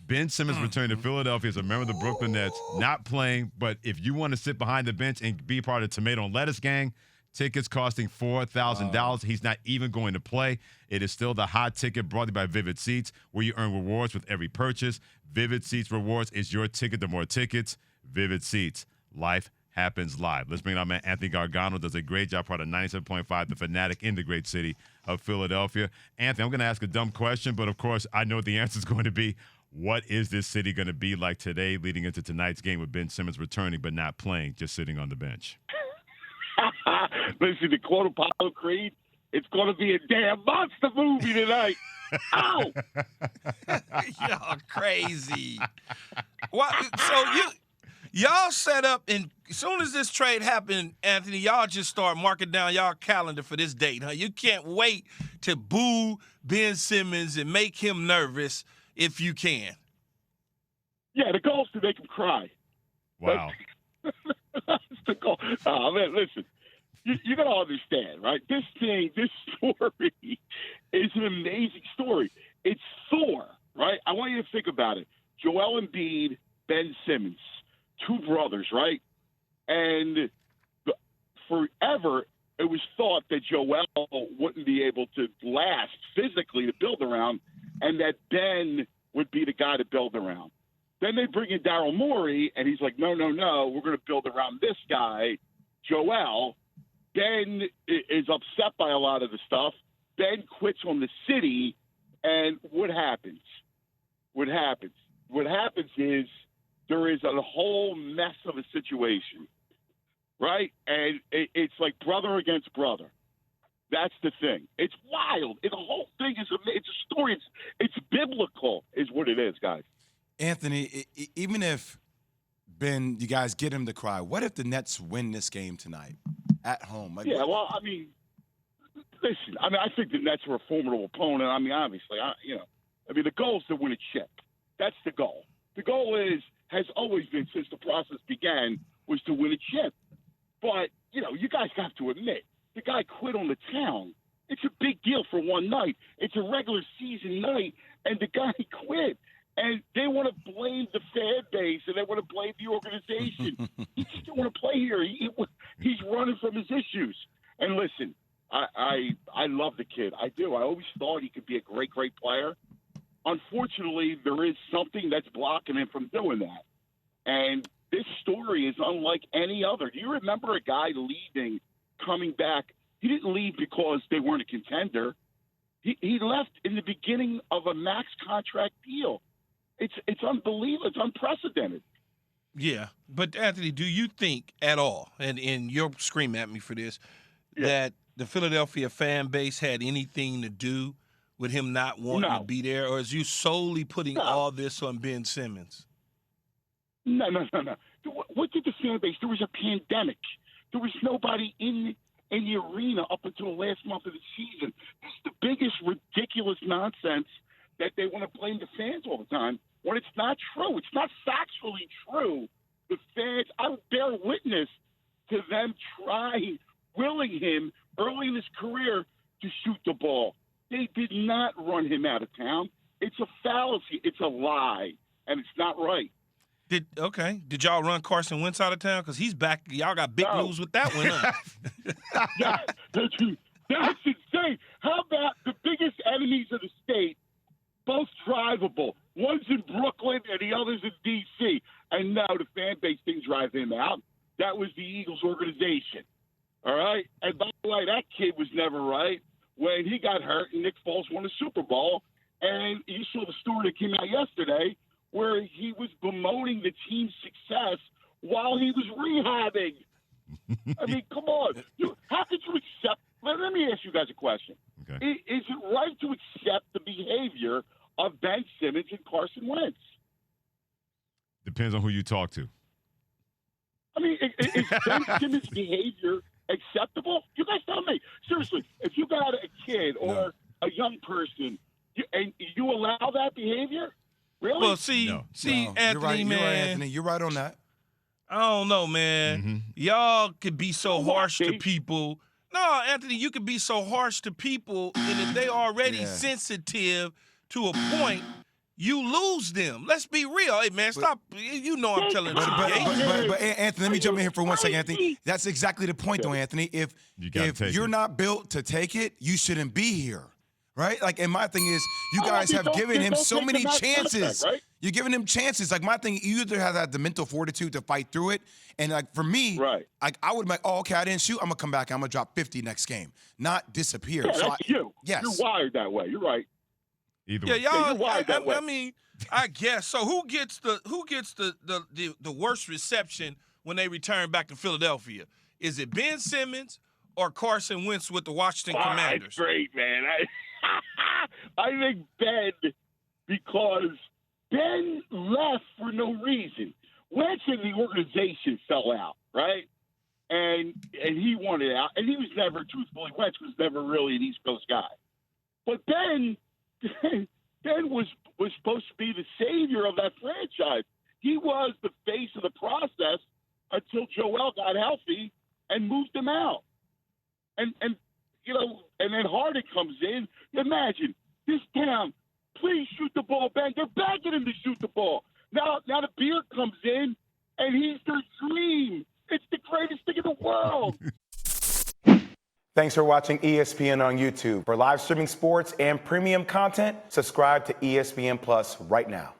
Ben Simmons returned to Philadelphia as a member of the Brooklyn Nets, not playing, but if you want to sit behind the bench and be part of the Tomato and Lettuce gang, tickets costing $4,000. He's not even going to play. It is still the hot ticket brought to you by Vivid Seats, where you earn rewards with every purchase. Vivid Seats Rewards is your ticket to more tickets. Vivid Seats. Life happens live. Let's bring it on, man. Anthony Gargano does a great job, part of 97.5, the Fanatic in the great city of Philadelphia. Anthony, I'm going to ask a dumb question, but of course, I know what the answer is going to be. What is this city going to be like today leading into tonight's game with Ben Simmons returning but not playing, just sitting on the bench? Listen, to quote Apollo Creed, it's going to be a damn monster movie tonight. Ow! Y'all crazy. What? So y'all set up, and as soon as this trade happened, Anthony, y'all just start marking down y'all calendar for this date, huh? You can't wait to boo Ben Simmons and make him nervous if you can. Yeah, the goal is to make him cry. Wow. That's the goal. Oh, man, listen. You got to understand, right? This story is an amazing story. It's Thor, right? I want you to think about it. Joel Embiid, Ben Simmons, two brothers, right? And forever, it was thought that Joel wouldn't be able to last physically to build around, and that Ben would be the guy to build around. Then they bring in Daryl Morey, and he's like, no, we're going to build around this guy, Joel. Ben is upset by a lot of the stuff. Ben quits on the city, and what happens? What happens is there is a whole mess of a situation, right? And it's like brother against brother. That's the thing. It's wild. The whole thing it's a story. It's biblical is what it is, guys. Anthony, even if, Ben, you guys get him to cry, what if the Nets win this game tonight at home? Like, yeah, well, I mean, listen, I think the Nets are a formidable opponent. I mean, obviously, the goal is to win a chip. That's the goal. The goal has always been, since the process began, was to win a chip. But, you guys have to admit, the guy quit on the town. It's a big deal for one night. It's a regular season night, and the guy quit. And they want to blame the fan base, and they want to blame the organization. He just don't want to play here. He's running from his issues. And listen, I love the kid. I do. I always thought he could be a great, great player. Unfortunately, there is something that's blocking him from doing that. And this story is unlike any other. Do you remember a guy leaving, coming back? He didn't leave because they weren't a contender. He left in the beginning of a max contract deal. It's unbelievable. It's unprecedented. Yeah. But, Anthony, do you think at all, and you'll scream at me for this, that the Philadelphia fan base had anything to do with him not wanting to be there? Or is you solely putting all this on Ben Simmons? No. What did the fan base? There was a pandemic. There was nobody in the arena up until the last month of the season. It's the biggest ridiculous nonsense that they want to blame the fans all the time when it's not true. It's not factually true. The fans, I would bear witness to them willing him early in his career to shoot the ball. They did not run him out of town. It's a fallacy. It's a lie, and it's not right. Did y'all run Carson Wentz out of town? Because he's back. Y'all got big news with that one, huh? Yeah, that's insane. How about the biggest enemies of the state, both drivable? One's in Brooklyn and the other's in D.C. And no, the fan base didn't drive him out. That was the Eagles organization. All right? And by the way, that kid was never right. When he got hurt and Nick Foles won the Super Bowl, and you saw the story that came out yesterday where he was bemoaning the team's success while he was rehabbing. I mean, come on. How could you accept – let me ask you guys a question. Okay. Is it right to accept the behavior of Ben Simmons and Carson Wentz? Depends on who you talk to. I mean, is Ben Simmons' behavior acceptable? You guys tell me. Seriously, if you got a kid or a young person and you allow that behavior, really? Well, see, Anthony, you're right, man. You're right, Anthony. You're right on that. I don't know, man. Mm-hmm. Y'all could be so harsh to people. No, Anthony, you could be so harsh to people, and if they already sensitive to a point, you lose them. Let's be real. Hey, man, stop. You know I'm telling the truth. But Anthony, let me jump in here for 1 second, Anthony. That's exactly the point, though, Anthony. If you're not built to take it, you shouldn't be here, right? Like, and my thing is, you guys have given him so many chances. Right? You're giving him chances. Like, my thing, you either have the mental fortitude to fight through it, and like for me, like I would be like, oh, okay, I didn't shoot. I'm gonna come back. I'm gonna drop 50 next game, not disappear. Yeah, so that's you. Yes, you're wired that way. You're right. Either way. Y'all. You're wired that way. I mean, I guess. So who gets the worst reception when they return back to Philadelphia? Is it Ben Simmons or Carson Wentz with the Washington Commanders? That's great, man. I think Ben, because Ben left for no reason. Wentz and the organization fell out, right? And he wanted out. And he was never, truthfully, Wentz was never really an East Coast guy. But Ben was supposed to be the savior of that franchise. He was the face of the process until Joel got healthy and moved him out. And you know, and then Harden comes in. Imagine this town, please shoot the ball, Ben. They're begging him to shoot the ball. Now the Beard comes in, and he's their dream. It's the greatest thing in the world. Thanks for watching ESPN on YouTube. For live streaming sports and premium content, subscribe to ESPN Plus right now.